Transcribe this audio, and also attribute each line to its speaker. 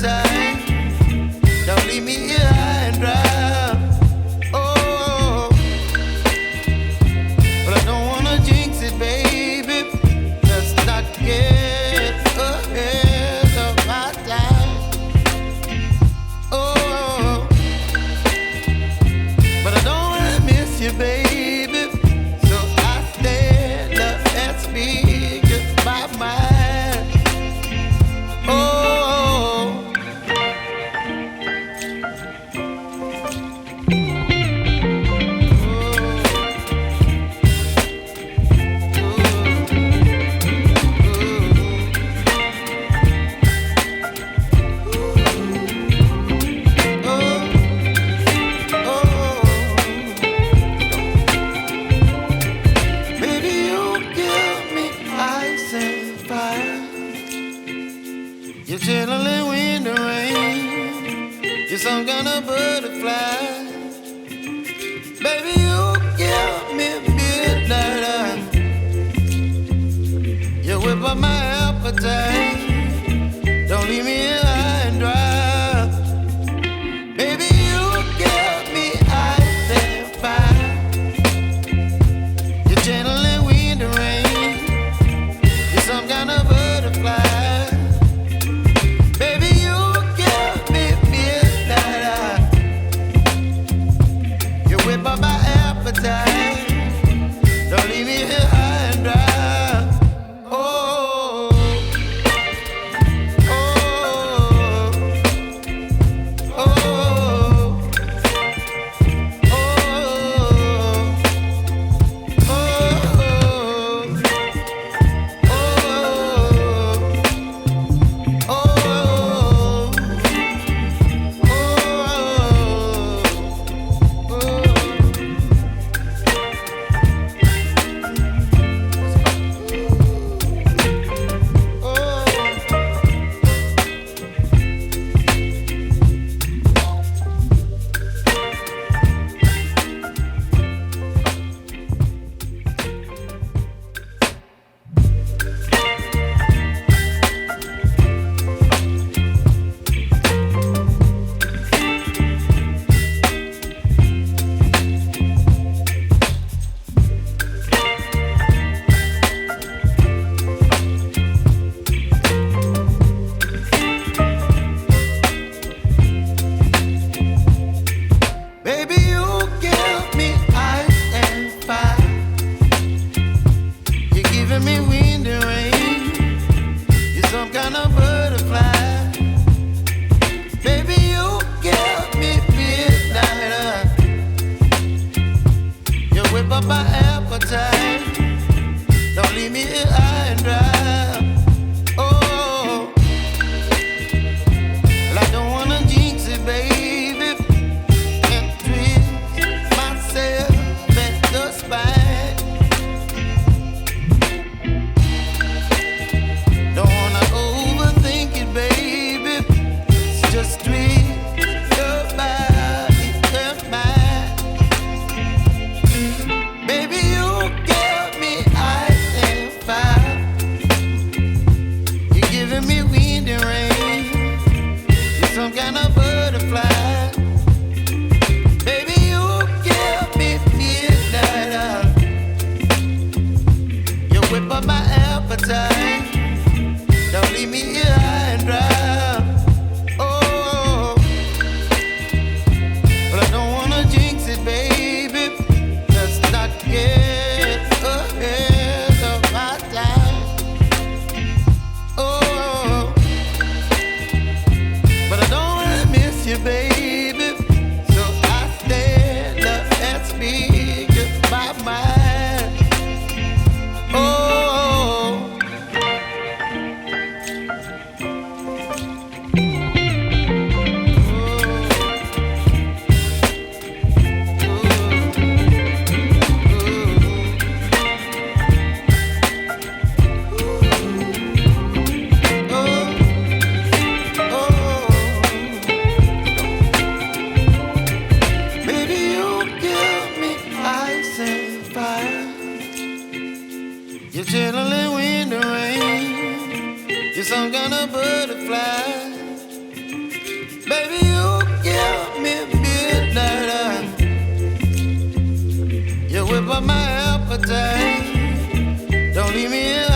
Speaker 1: appetite. Don't leave me here high and dry. Oh, but I don't wanna jinx it, baby. Let's not get ahead of my time. Oh, but I don't wanna miss you, baby. So I stand up and speak my mind. Oh. You're chilling in the rain. You're some kind of butterfly. Baby, you give me midnight. You whip up my appetite. Don't leave me here high and dry. Baby, you give me ice and fire. You're channeling wind and rain. You're some kind of butterfly. By my appetite, don't leave me here high and dry. Oh, oh, oh, oh, me wind and rain. You're some kind of butterfly. Baby, you give me midnight. You whip up my appetite. Don't leave me here high and dry. Oh, well, I don't wanna jinx it, baby. And twist myself at the spine. Just tweet your body and mine. Baby, you give me ice and fire. You're giving me wind and rain. You're some kind of butterfly. Baby, you give me midnight. You whip up my appetite. Don't leave me here high and dry. Get ahead of my time. Oh, but I don't wanna miss you, baby. So I stand up and speak my mind. Oh. You're chilling wind and rain. You're some kind of butterfly. You whip up my appetite. Don't leave me